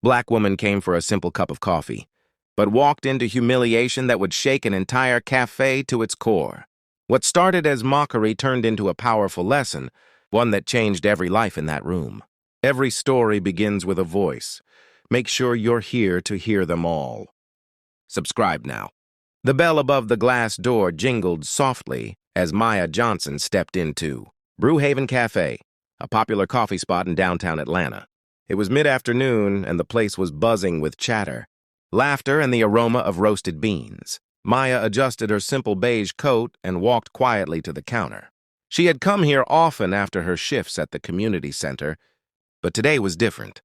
Black woman came for a simple cup of coffee, but walked into humiliation that would shake an entire cafe to its core. What started as mockery turned into a powerful lesson, one that changed every life in that room. Every story begins with a voice. Make sure you're here to hear them all. Subscribe now. The bell above the glass door jingled softly as Maya Johnson stepped into Brewhaven Cafe, a popular coffee spot in downtown Atlanta. It was mid-afternoon, and the place was buzzing with chatter, laughter, and the aroma of roasted beans. Maya adjusted her simple beige coat and walked quietly to the counter. She had come here often after her shifts at the community center, but today was different.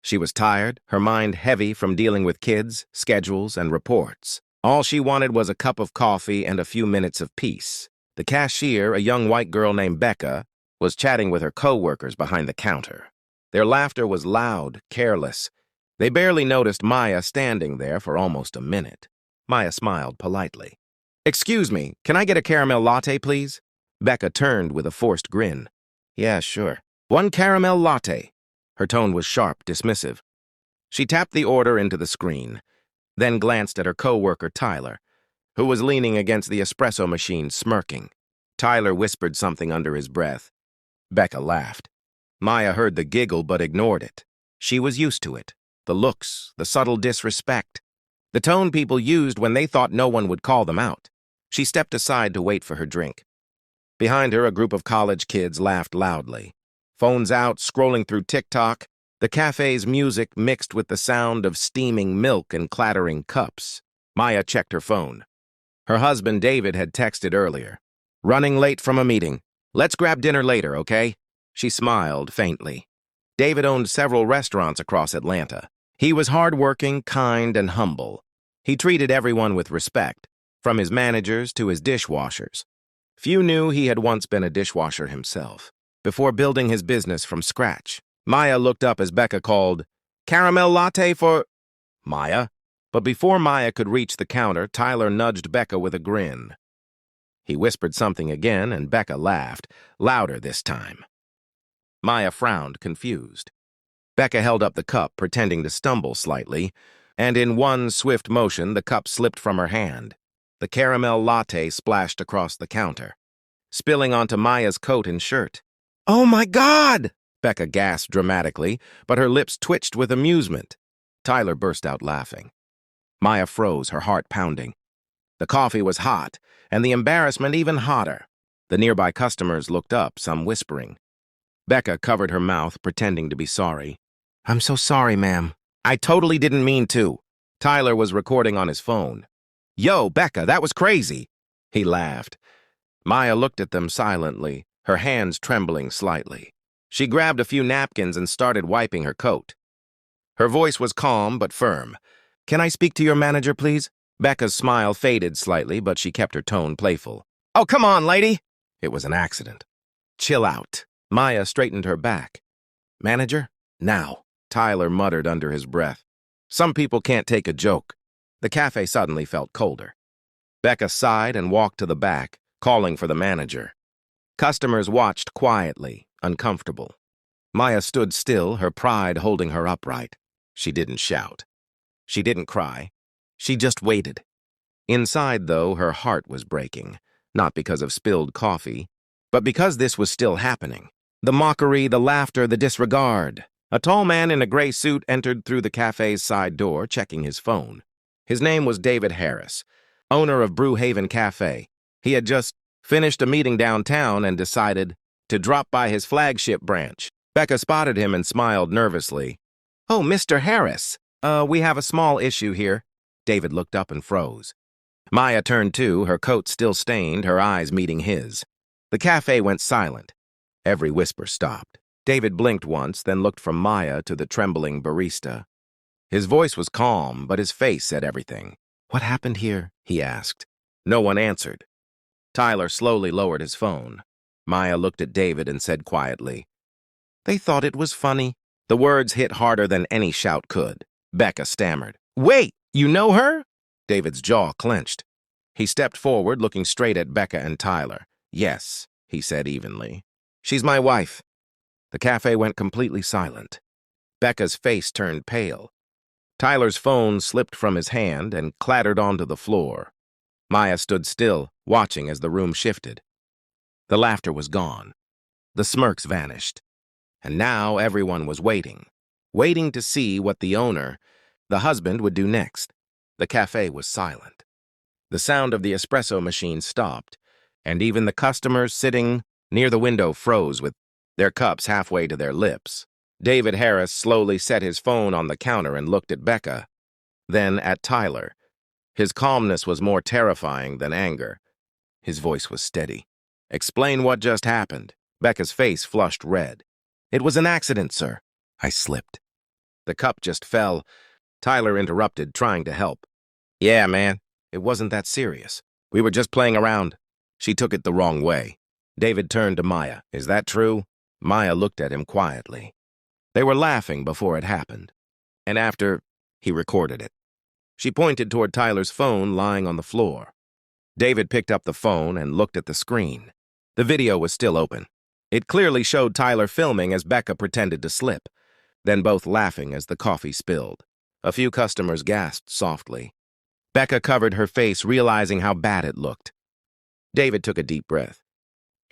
She was tired, her mind heavy from dealing with kids, schedules, and reports. All she wanted was a cup of coffee and a few minutes of peace. The cashier, a young white girl named Becca, was chatting with her co-workers behind the counter. Their laughter was loud, careless. They barely noticed Maya standing there for almost a minute. Maya smiled politely. "Excuse me, can I get a caramel latte, please?" Becca turned with a forced grin. "Yeah, sure. 1 caramel latte." Her tone was sharp, dismissive. She tapped the order into the screen, then glanced at her co-worker Tyler, who was leaning against the espresso machine, smirking. Tyler whispered something under his breath. Becca laughed. Maya heard the giggle but ignored it. She was used to it. The looks, the subtle disrespect, the tone people used when they thought no one would call them out. She stepped aside to wait for her drink. Behind her, a group of college kids laughed loudly. Phones out, scrolling through TikTok, the cafe's music mixed with the sound of steaming milk and clattering cups. Maya checked her phone. Her husband, David, had texted earlier. "Running late from a meeting. Let's grab dinner later, okay?" She smiled faintly. David owned several restaurants across Atlanta. He was hardworking, kind, and humble. He treated everyone with respect, from his managers to his dishwashers. Few knew he had once been a dishwasher himself, before building his business from scratch. Maya looked up as Becca called, "Caramel latte for—" Maya. But before Maya could reach the counter, Tyler nudged Becca with a grin. He whispered something again, and Becca laughed, louder this time. Maya frowned, confused. Becca held up the cup, pretending to stumble slightly, and in one swift motion, the cup slipped from her hand. The caramel latte splashed across the counter, spilling onto Maya's coat and shirt. "Oh my God!" Becca gasped dramatically, but her lips twitched with amusement. Tyler burst out laughing. Maya froze, her heart pounding. The coffee was hot, and the embarrassment even hotter. The nearby customers looked up, some whispering. Becca covered her mouth, pretending to be sorry. "I'm so sorry, ma'am. I totally didn't mean to." Tyler was recording on his phone. "Yo, Becca, that was crazy." He laughed. Maya looked at them silently, her hands trembling slightly. She grabbed a few napkins and started wiping her coat. Her voice was calm but firm. "Can I speak to your manager, please?" Becca's smile faded slightly, but she kept her tone playful. "Oh, come on, lady!" It was an accident. "Chill out." Maya straightened her back. "Manager? Now," Tyler muttered under his breath. "Some people can't take a joke." The cafe suddenly felt colder. Becca sighed and walked to the back, calling for the manager. Customers watched quietly, uncomfortable. Maya stood still, her pride holding her upright. She didn't shout. She didn't cry. She just waited. Inside, though, her heart was breaking, not because of spilled coffee, but because this was still happening. The mockery, the laughter, the disregard. A tall man in a gray suit entered through the cafe's side door, checking his phone. His name was David Harris, owner of Brewhaven Cafe. He had just finished a meeting downtown and decided to drop by his flagship branch. Becca spotted him and smiled nervously. "Oh, Mr. Harris, we have a small issue here." David looked up and froze. Maya turned too, her coat still stained, her eyes meeting his. The cafe went silent. Every whisper stopped. David blinked once, then looked from Maya to the trembling barista. His voice was calm, but his face said everything. "What happened here?" he asked. No one answered. Tyler slowly lowered his phone. Maya looked at David and said quietly, "They thought it was funny." The words hit harder than any shout could. Becca stammered, "Wait, you know her?" David's jaw clenched. He stepped forward, looking straight at Becca and Tyler. "Yes," he said evenly. "She's my wife." The cafe went completely silent. Becca's face turned pale. Tyler's phone slipped from his hand and clattered onto the floor. Maya stood still, watching as the room shifted. The laughter was gone. The smirks vanished. And now everyone was waiting to see what the owner, the husband, would do next. The cafe was silent. The sound of the espresso machine stopped, and even the customers sitting near the window froze with their cups halfway to their lips. David Harris slowly set his phone on the counter and looked at Becca, then at Tyler. His calmness was more terrifying than anger. His voice was steady. "Explain what just happened." Becca's face flushed red. "It was an accident, sir. I slipped. The cup just fell." Tyler interrupted, trying to help. "Yeah, man, it wasn't that serious. We were just playing around. She took it the wrong way." David turned to Maya. "Is that true?" Maya looked at him quietly. They were laughing before it happened. And after, he recorded it. She pointed toward Tyler's phone lying on the floor. David picked up the phone and looked at the screen. The video was still open. It clearly showed Tyler filming as Becca pretended to slip, then both laughing as the coffee spilled. A few customers gasped softly. Becca covered her face, realizing how bad it looked. David took a deep breath.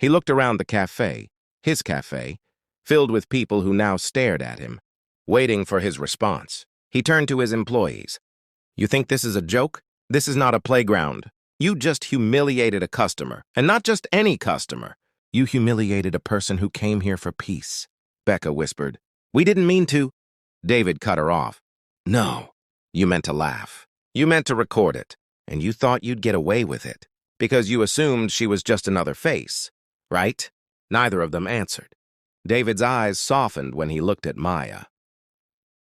He looked around the cafe, his cafe, filled with people who now stared at him, waiting for his response. He turned to his employees. "You think this is a joke? This is not a playground. You just humiliated a customer, and not just any customer. You humiliated a person who came here for peace," Becca whispered. "We didn't mean to." David cut her off. "No, you meant to laugh. You meant to record it, and you thought you'd get away with it, because you assumed she was just another face, right?" Neither of them answered. David's eyes softened when he looked at Maya.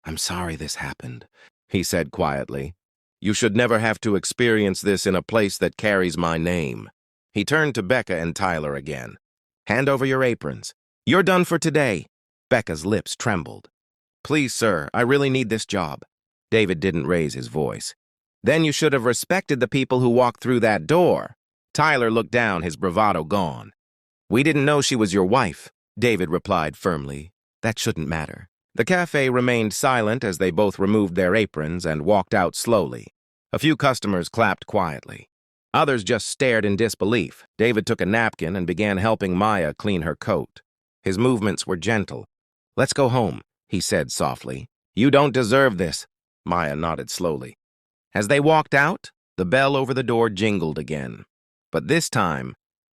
"I'm sorry this happened," he said quietly. "You should never have to experience this in a place that carries my name." He turned to Becca and Tyler again. "Hand over your aprons. You're done for today." Becca's lips trembled. "Please, sir, I really need this job." David didn't raise his voice. "Then you should have respected the people who walked through that door." Tyler looked down, his bravado gone. "We didn't know she was your wife," David replied firmly. "That shouldn't matter." The cafe remained silent as they both removed their aprons and walked out slowly. A few customers clapped quietly. Others just stared in disbelief. David took a napkin and began helping Maya clean her coat. His movements were gentle. "Let's go home," he said softly. "You don't deserve this." Maya nodded slowly. As they walked out, the bell over the door jingled again. But this time,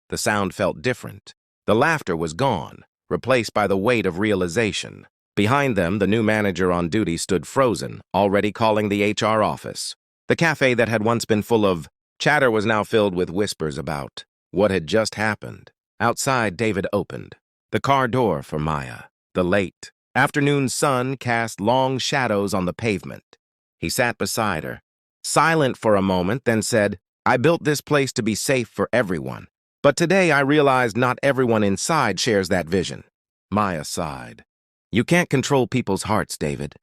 the sound felt different. The laughter was gone, replaced by the weight of realization. Behind them, the new manager on duty stood frozen, already calling the HR office. The cafe that had once been full of chatter was now filled with whispers about what had just happened. Outside, David opened the car door for Maya. The late afternoon sun cast long shadows on the pavement. He sat beside her, silent for a moment, then said, "I built this place to be safe for everyone. But today I realized not everyone inside shares that vision." Maya sighed. "You can't control people's hearts, David,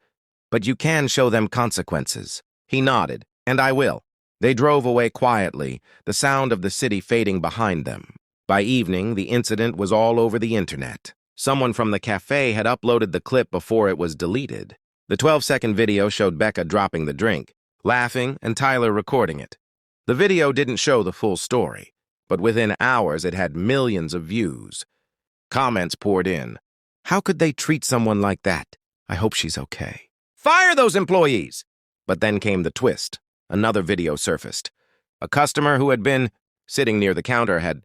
but you can show them consequences." He nodded, "And I will." They drove away quietly, the sound of the city fading behind them. By evening, the incident was all over the internet. Someone from the cafe had uploaded the clip before it was deleted. The 12-second video showed Becca dropping the drink, laughing, and Tyler recording it. The video didn't show the full story, but within hours it had millions of views. Comments poured in. "How could they treat someone like that? I hope she's okay. Fire those employees!" But then came the twist. Another video surfaced. A customer who had been sitting near the counter had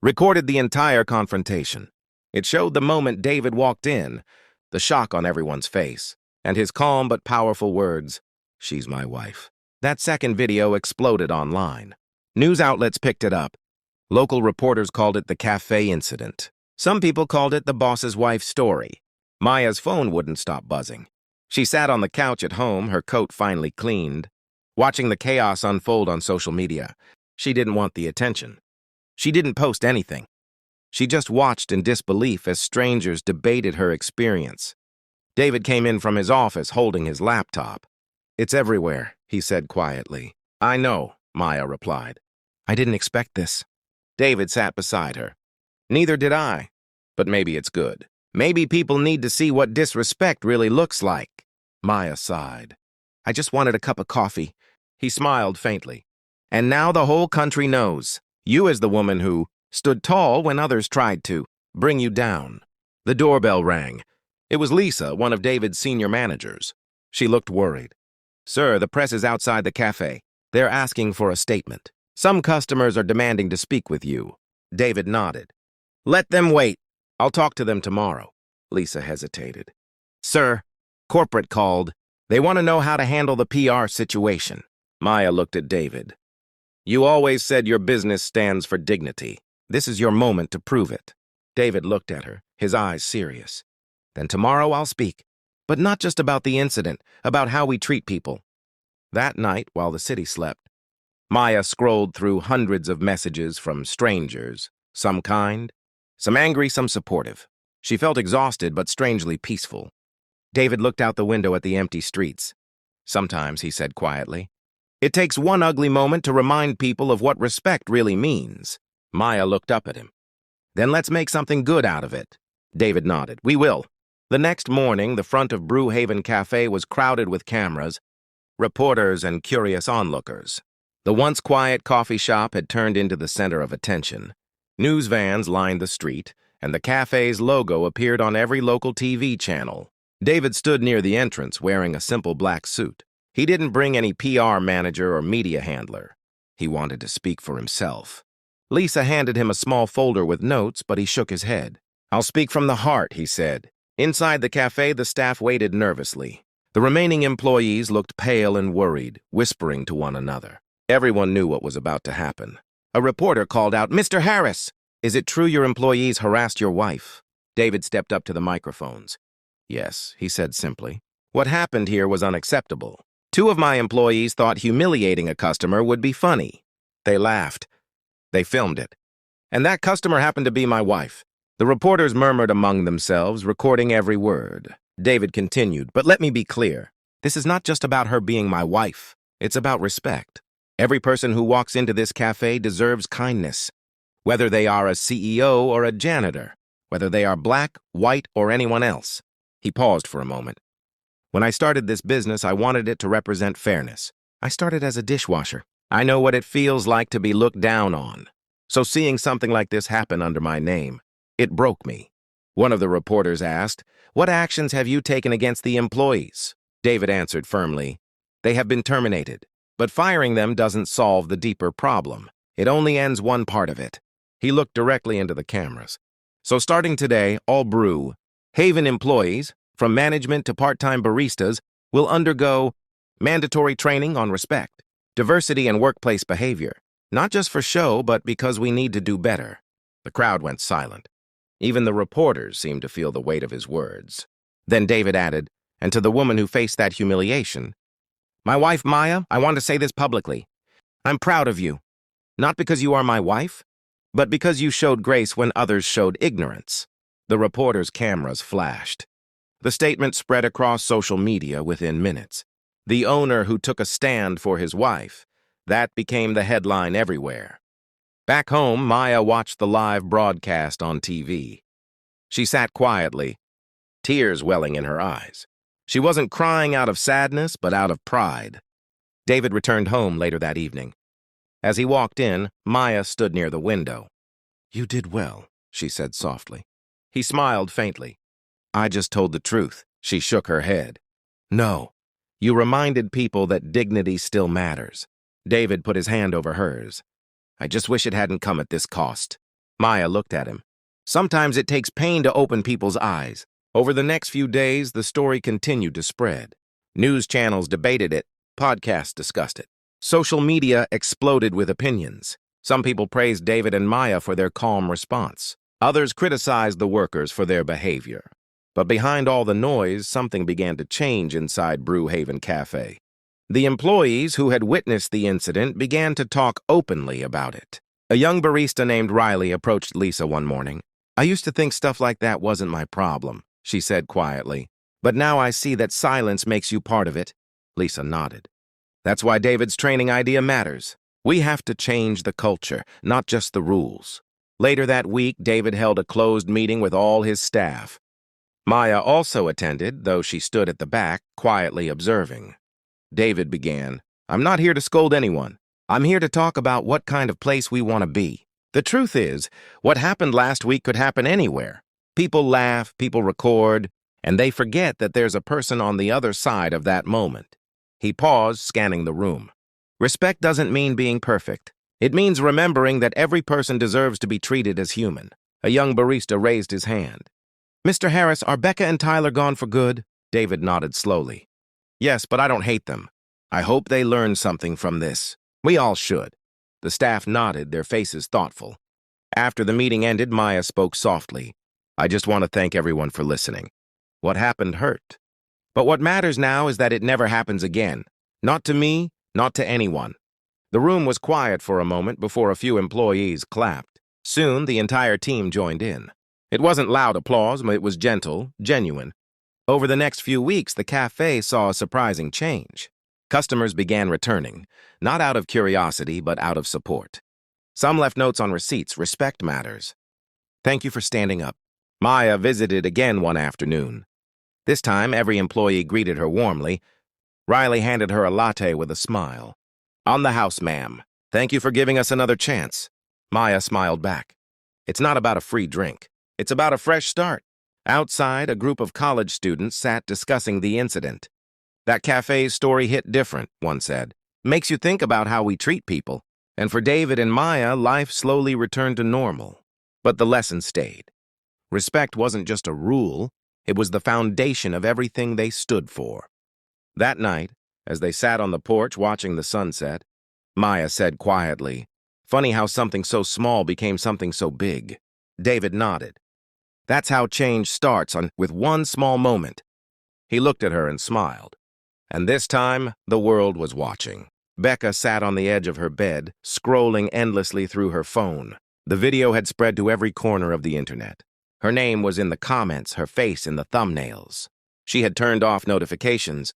recorded the entire confrontation. It showed the moment David walked in, the shock on everyone's face, and his calm but powerful words, "She's my wife." That second video exploded online. News outlets picked it up. Local reporters called it the cafe incident. Some people called it the boss's wife story. Maya's phone wouldn't stop buzzing. She sat on the couch at home, her coat finely cleaned, watching the chaos unfold on social media. She didn't want the attention. She didn't post anything. She just watched in disbelief as strangers debated her experience. David came in from his office holding his laptop. "It's everywhere," he said quietly. "I know," Maya replied. "I didn't expect this." David sat beside her. "Neither did I. But maybe it's good. Maybe people need to see what disrespect really looks like." Maya sighed. I just wanted a cup of coffee. He smiled faintly. And now the whole country knows. You as the woman who stood tall when others tried to bring you down. The doorbell rang. It was Lisa, one of David's senior managers. She looked worried. Sir, the press is outside the cafe. They're asking for a statement. Some customers are demanding to speak with you. David nodded. Let them wait. I'll talk to them tomorrow. Lisa hesitated. Sir, corporate called. They want to know how to handle the PR situation. Maya looked at David. You always said your business stands for dignity. This is your moment to prove it. David looked at her, his eyes serious. Then tomorrow I'll speak. But not just about the incident, about how we treat people. That night, while the city slept, Maya scrolled through hundreds of messages from strangers, some kind, some angry, some supportive. She felt exhausted but strangely peaceful. David looked out the window at the empty streets. Sometimes, he said quietly, it takes one ugly moment to remind people of what respect really means. Maya looked up at him. Then let's make something good out of it. David nodded. We will. The next morning, the front of Brewhaven Cafe was crowded with cameras, reporters, and curious onlookers. The once quiet coffee shop had turned into the center of attention. News vans lined the street, and the cafe's logo appeared on every local TV channel. David stood near the entrance wearing a simple black suit. He didn't bring any PR manager or media handler. He wanted to speak for himself. Lisa handed him a small folder with notes, but he shook his head. I'll speak from the heart, he said. Inside the cafe, the staff waited nervously. The remaining employees looked pale and worried, whispering to one another. Everyone knew what was about to happen. A reporter called out, Mr. Harris, is it true your employees harassed your wife? David stepped up to the microphones. Yes, he said simply. What happened here was unacceptable. 2 of my employees thought humiliating a customer would be funny. They laughed. They filmed it. And that customer happened to be my wife. The reporters murmured among themselves, recording every word. David continued, but let me be clear. This is not just about her being my wife. It's about respect. Every person who walks into this cafe deserves kindness, whether they are a CEO or a janitor, whether they are black, white, or anyone else. He paused for a moment. When I started this business, I wanted it to represent fairness. I started as a dishwasher. I know what it feels like to be looked down on. So seeing something like this happen under my name, it broke me. One of the reporters asked, what actions have you taken against the employees? David answered firmly, they have been terminated. But firing them doesn't solve the deeper problem. It only ends one part of it. He looked directly into the cameras. So starting today, all Brewhaven employees, from management to part-time baristas, will undergo mandatory training on respect, diversity, and workplace behavior. Not just for show, but because we need to do better. The crowd went silent. Even the reporters seemed to feel the weight of his words. Then David added, and to the woman who faced that humiliation, my wife, Maya, I want to say this publicly. I'm proud of you. Not because you are my wife, but because you showed grace when others showed ignorance. The reporters' cameras flashed. The statement spread across social media within minutes. The owner who took a stand for his wife. That became the headline everywhere. Back home, Maya watched the live broadcast on TV. She sat quietly, tears welling in her eyes. She wasn't crying out of sadness, but out of pride. David returned home later that evening. As he walked in, Maya stood near the window. You did well, she said softly. He smiled faintly. I just told the truth. She shook her head. No, you reminded people that dignity still matters. David put his hand over hers. I just wish it hadn't come at this cost. Maya looked at him. Sometimes it takes pain to open people's eyes. Over the next few days, the story continued to spread. News channels debated it, podcasts discussed it. Social media exploded with opinions. Some people praised David and Maya for their calm response. Others criticized the workers for their behavior. But behind all the noise, something began to change inside Brewhaven Cafe. The employees who had witnessed the incident began to talk openly about it. A young barista named Riley approached Lisa one morning. I used to think stuff like that wasn't my problem, she said quietly. But now I see that silence makes you part of it. Lisa nodded. That's why David's training idea matters. We have to change the culture, not just the rules. Later that week, David held a closed meeting with all his staff. Maya also attended, though she stood at the back, quietly observing. David began. "I'm not here to scold anyone. I'm here to talk about what kind of place we want to be. The truth is, what happened last week could happen anywhere. People laugh, people record, and they forget that there's a person on the other side of that moment." He paused, scanning the room. "Respect doesn't mean being perfect. It means remembering that every person deserves to be treated as human." A young barista raised his hand. "Mr. Harris, are Becca and Tyler gone for good?" David nodded slowly. "Yes, but I don't hate them. I hope they learn something from this. We all should." The staff nodded, their faces thoughtful. After the meeting ended, Maya spoke softly. "I just want to thank everyone for listening. What happened hurt. But what matters now is that it never happens again. Not to me, not to anyone." The room was quiet for a moment before a few employees clapped. Soon, the entire team joined in. It wasn't loud applause, but it was gentle, genuine. Over the next few weeks, the cafe saw a surprising change. Customers began returning, not out of curiosity, but out of support. Some left notes on receipts. Respect matters. "Thank you for standing up." Maya visited again one afternoon. This time, every employee greeted her warmly. Riley handed her a latte with a smile. "On the house, ma'am. Thank you for giving us another chance." Maya smiled back. "It's not about a free drink. It's about a fresh start." Outside, a group of college students sat discussing the incident. "That cafe's story hit different," one said. "Makes you think about how we treat people." And for David and Maya, life slowly returned to normal. But the lesson stayed. Respect wasn't just a rule, it was the foundation of everything they stood for. That night, as they sat on the porch watching the sunset, Maya said quietly, "Funny how something so small became something so big." David nodded. "That's how change starts, with one small moment." He looked at her and smiled. And this time, the world was watching. Becca sat on the edge of her bed, scrolling endlessly through her phone. The video had spread to every corner of the internet. Her name was in the comments, her face in the thumbnails. She had turned off notifications,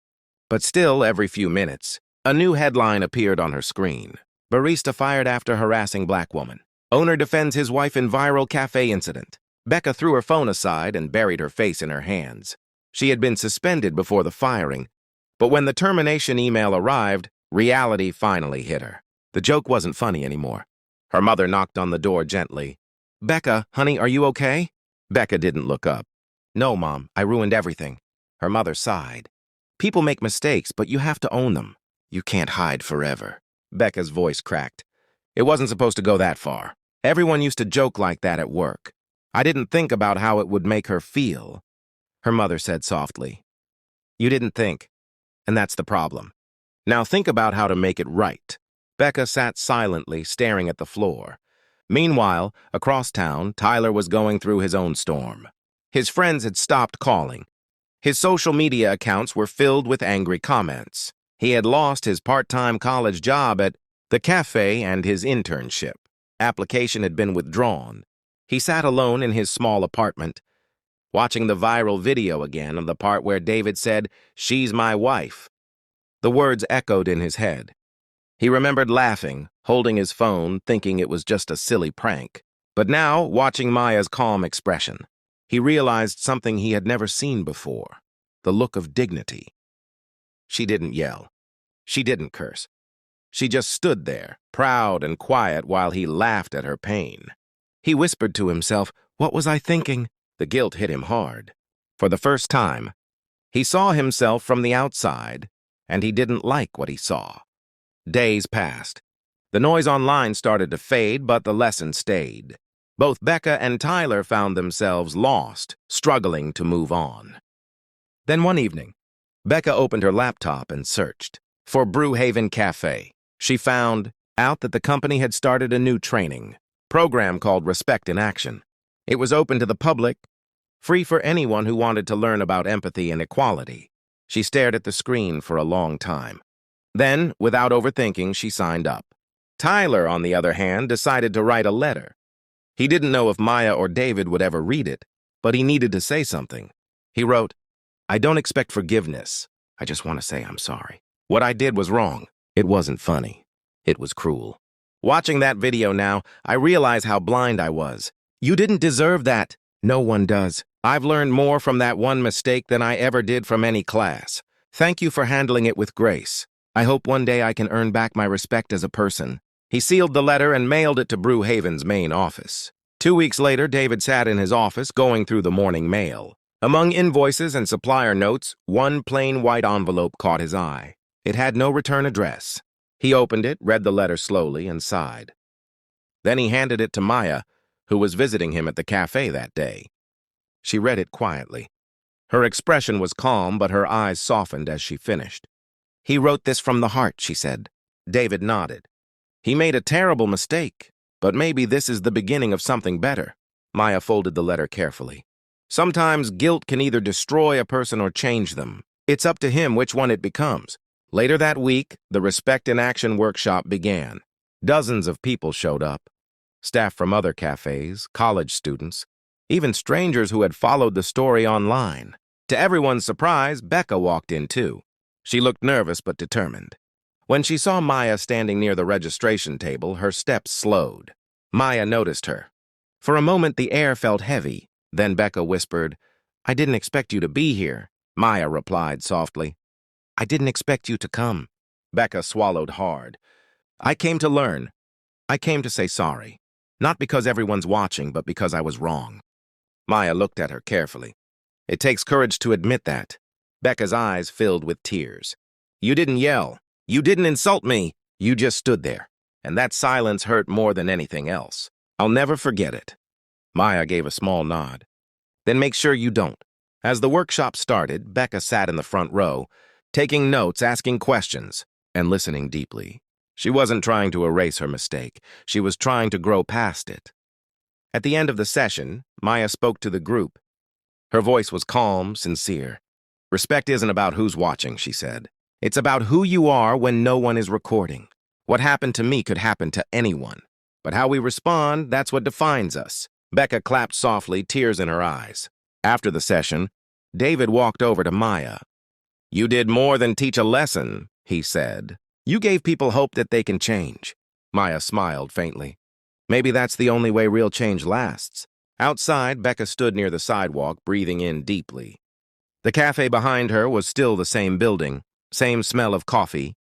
but still, every few minutes, a new headline appeared on her screen. "Barista fired after harassing black woman. Owner defends his wife in viral cafe incident." Becca threw her phone aside and buried her face in her hands. She had been suspended before the firing, but when the termination email arrived, reality finally hit her. The joke wasn't funny anymore. Her mother knocked on the door gently. "Becca, honey, are you okay?" Becca didn't look up. "No, Mom, I ruined everything." Her mother sighed. "People make mistakes, but you have to own them. You can't hide forever." Becca's voice cracked. "It wasn't supposed to go that far. Everyone used to joke like that at work. I didn't think about how it would make her feel." Her mother said softly. "You didn't think, and that's the problem. Now think about how to make it right." Becca sat silently, staring at the floor. Meanwhile, across town, Tyler was going through his own storm. His friends had stopped calling. His social media accounts were filled with angry comments. He had lost his part-time college job at the cafe and his internship. Application had been withdrawn. He sat alone in his small apartment, watching the viral video again of the part where David said, "She's my wife." The words echoed in his head. He remembered laughing, holding his phone, thinking it was just a silly prank. But now, watching Maya's calm expression, he realized something he had never seen before, the look of dignity. She didn't yell. She didn't curse. She just stood there, proud and quiet, while he laughed at her pain. He whispered to himself, "What was I thinking?" The guilt hit him hard. For the first time, he saw himself from the outside, and he didn't like what he saw. Days passed. The noise online started to fade, but the lesson stayed. Both Becca and Tyler found themselves lost, struggling to move on. Then one evening, Becca opened her laptop and searched for Brewhaven Cafe. She found out that the company had started a new training program called Respect in Action. It was open to the public, free for anyone who wanted to learn about empathy and equality. She stared at the screen for a long time. Then, without overthinking, she signed up. Tyler, on the other hand, decided to write a letter. He didn't know if Maya or David would ever read it, but he needed to say something. He wrote, "I don't expect forgiveness. I just want to say I'm sorry. What I did was wrong. It wasn't funny. It was cruel." Watching that video now, I realize how blind I was. You didn't deserve that. No one does. I've learned more from that one mistake than I ever did from any class. Thank you for handling it with grace. I hope one day I can earn back my respect as a person. He sealed the letter and mailed it to Brewhaven's main office. 2 weeks later, David sat in his office going through the morning mail. Among invoices and supplier notes, one plain white envelope caught his eye. It had no return address. He opened it, read the letter slowly, and sighed. Then he handed it to Maya, who was visiting him at the cafe that day. She read it quietly. Her expression was calm, but her eyes softened as she finished. He wrote this from the heart, she said. David nodded. He made a terrible mistake, but maybe this is the beginning of something better. Maya folded the letter carefully. Sometimes guilt can either destroy a person or change them. It's up to him which one it becomes. Later that week, the Respect in Action workshop began. Dozens of people showed up. Staff from other cafes, college students, even strangers who had followed the story online. To everyone's surprise, Becca walked in too. She looked nervous but determined. When she saw Maya standing near the registration table, her steps slowed. Maya noticed her. For a moment, the air felt heavy. Then Becca whispered, "I didn't expect you to be here." Maya replied softly, "I didn't expect you to come." Becca swallowed hard. "I came to learn. I came to say sorry. Not because everyone's watching, but because I was wrong." Maya looked at her carefully. "It takes courage to admit that." Becca's eyes filled with tears. "You didn't yell. You didn't insult me. You just stood there. And that silence hurt more than anything else. I'll never forget it." Maya gave a small nod. "Then make sure you don't." As the workshop started, Becca sat in the front row, taking notes, asking questions, and listening deeply. She wasn't trying to erase her mistake. She was trying to grow past it. At the end of the session, Maya spoke to the group. Her voice was calm, sincere. "Respect isn't about who's watching," she said. "It's about who you are when no one is recording. What happened to me could happen to anyone. But how we respond, that's what defines us." Becca clapped softly, tears in her eyes. After the session, David walked over to Maya. "You did more than teach a lesson," he said. "You gave people hope that they can change." Maya smiled faintly. "Maybe that's the only way real change lasts." Outside, Becca stood near the sidewalk, breathing in deeply. The cafe behind her was still the same building, same smell of coffee,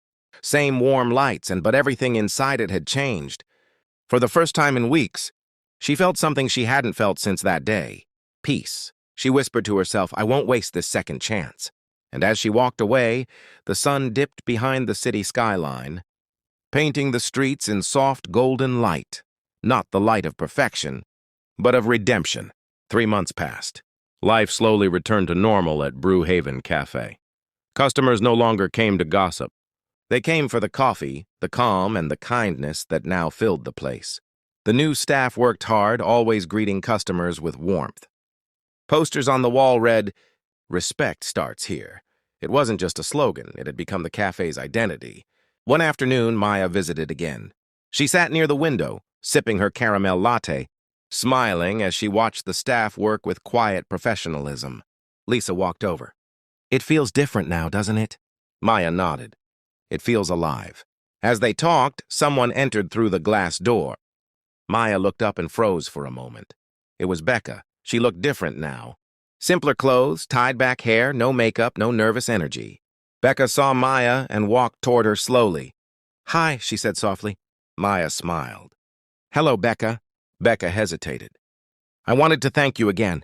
same warm lights, but everything inside it had changed. For the first time in weeks, she felt something she hadn't felt since that day. Peace. She whispered to herself, "I won't waste this second chance." And as she walked away, the sun dipped behind the city skyline, painting the streets in soft golden light. Not the light of perfection, but of redemption. 3 months passed. Life slowly returned to normal at Brewhaven Cafe. Customers no longer came to gossip. They came for the coffee, the calm, and the kindness that now filled the place. The new staff worked hard, always greeting customers with warmth. Posters on the wall read, "Respect starts here." It wasn't just a slogan, it had become the cafe's identity. One afternoon, Maya visited again. She sat near the window, sipping her caramel latte, smiling as she watched the staff work with quiet professionalism. Lisa walked over. "It feels different now, doesn't it?" Maya nodded. "It feels alive." As they talked, someone entered through the glass door. Maya looked up and froze for a moment. It was Becca. She looked different now. Simpler clothes, tied-back hair, no makeup, no nervous energy. Becca saw Maya and walked toward her slowly. "Hi," she said softly. Maya smiled. "Hello, Becca." Becca hesitated. "I wanted to thank you again.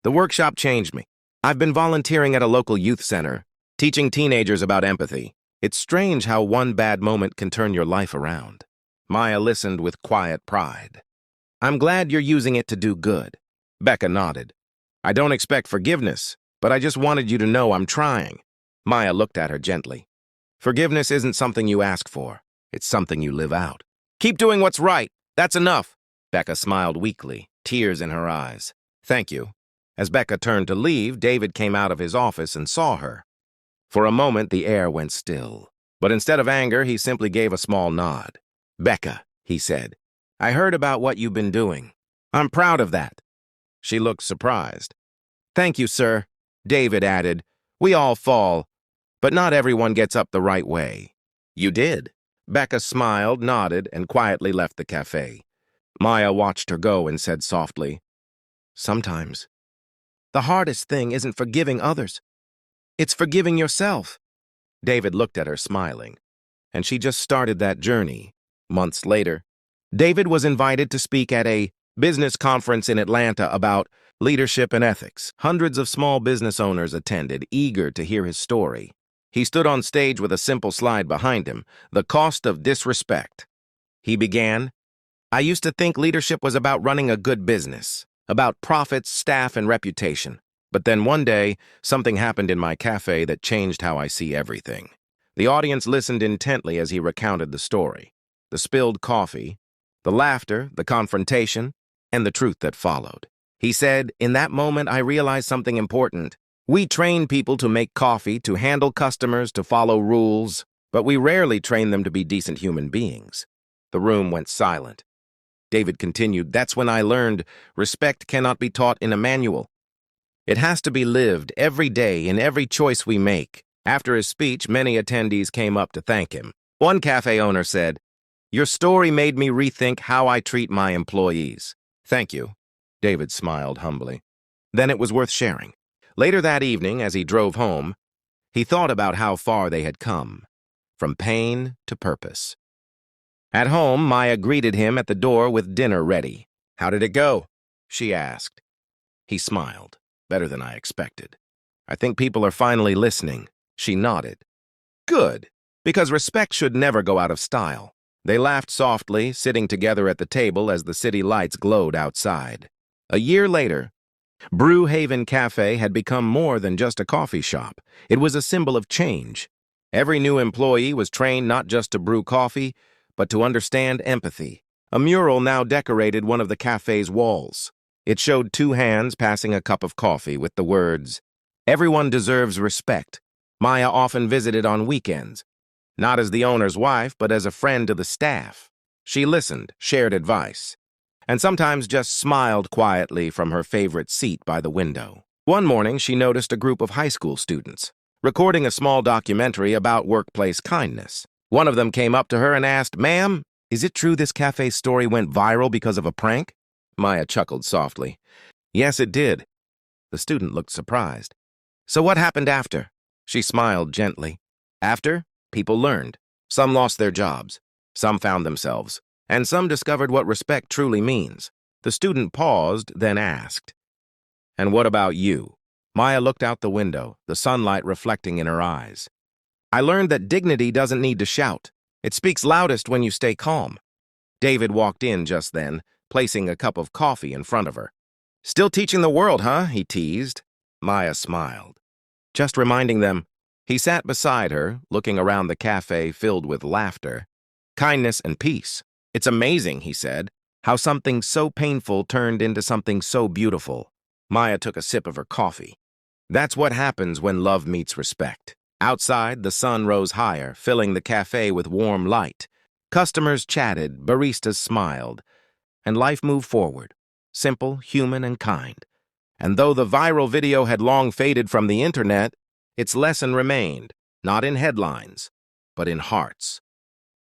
The workshop changed me. I've been volunteering at a local youth center, teaching teenagers about empathy. It's strange how one bad moment can turn your life around." Maya listened with quiet pride. "I'm glad you're using it to do good." Becca nodded. "I don't expect forgiveness, but I just wanted you to know I'm trying." Maya looked at her gently. "Forgiveness isn't something you ask for. It's something you live out." "Keep doing what's right. That's enough." Becca smiled weakly, tears in her eyes. "Thank you." As Becca turned to leave, David came out of his office and saw her. For a moment, the air went still. But instead of anger, he simply gave a small nod. "Becca," he said, "I heard about what you've been doing. I'm proud of that." She looked surprised. "Thank you, sir," David added. "We all fall, but not everyone gets up the right way." "You did." Becca smiled, nodded, and quietly left the cafe. Maya watched her go and said softly, "Sometimes the hardest thing isn't forgiving others. It's forgiving yourself." David looked at her, smiling, and she just started that journey. Months later, David was invited to speak at a business conference in Atlanta about leadership and ethics. Hundreds of small business owners attended, eager to hear his story. He stood on stage with a simple slide behind him, "The Cost of Disrespect." He began, "I used to think leadership was about running a good business, about profits, staff, and reputation. But then one day, something happened in my cafe that changed how I see everything." The audience listened intently as he recounted the story. The spilled coffee, the laughter, the confrontation, and the truth that followed. He said, "In that moment, I realized something important. We train people to make coffee, to handle customers, to follow rules, but we rarely train them to be decent human beings." The room went silent. David continued, "That's when I learned respect cannot be taught in a manual. It has to be lived every day in every choice we make." After his speech, many attendees came up to thank him. One cafe owner said, "Your story made me rethink how I treat my employees." "Thank you," David smiled humbly. Then it was worth sharing. Later that evening, as he drove home, he thought about how far they had come, from pain to purpose. At home, Maya greeted him at the door with dinner ready. "How did it go?" she asked. He smiled. "Better than I expected. I think people are finally listening." She nodded. "Good, because respect should never go out of style." They laughed softly, sitting together at the table as the city lights glowed outside. A year later, Brew Haven Cafe had become more than just a coffee shop. It was a symbol of change. Every new employee was trained not just to brew coffee, but to understand empathy. A mural now decorated one of the cafe's walls. It showed two hands passing a cup of coffee with the words, "Everyone deserves respect." Maya often visited on weekends, not as the owner's wife, but as a friend to the staff. She listened, shared advice, and sometimes just smiled quietly from her favorite seat by the window. One morning, she noticed a group of high school students recording a small documentary about workplace kindness. One of them came up to her and asked, "Ma'am, is it true this cafe story went viral because of a prank?" Maya chuckled softly. "Yes, it did." The student looked surprised. "So what happened after?" She smiled gently. "After, people learned. Some lost their jobs. Some found themselves. And some discovered what respect truly means." The student paused, then asked, "And what about you?" Maya looked out the window, the sunlight reflecting in her eyes. "I learned that dignity doesn't need to shout. It speaks loudest when you stay calm." David walked in just then, placing a cup of coffee in front of her. "Still teaching the world, huh?" he teased. Maya smiled. "Just reminding them." He sat beside her, looking around the cafe filled with laughter. "Kindness and peace. It's amazing," he said, "how something so painful turned into something so beautiful." Maya took a sip of her coffee. That's what happens when love meets respect. Outside, the sun rose higher, filling the cafe with warm light. Customers chatted, baristas smiled, and life moved forward, simple, human, and kind. And though the viral video had long faded from the internet, its lesson remained, not in headlines, but in hearts.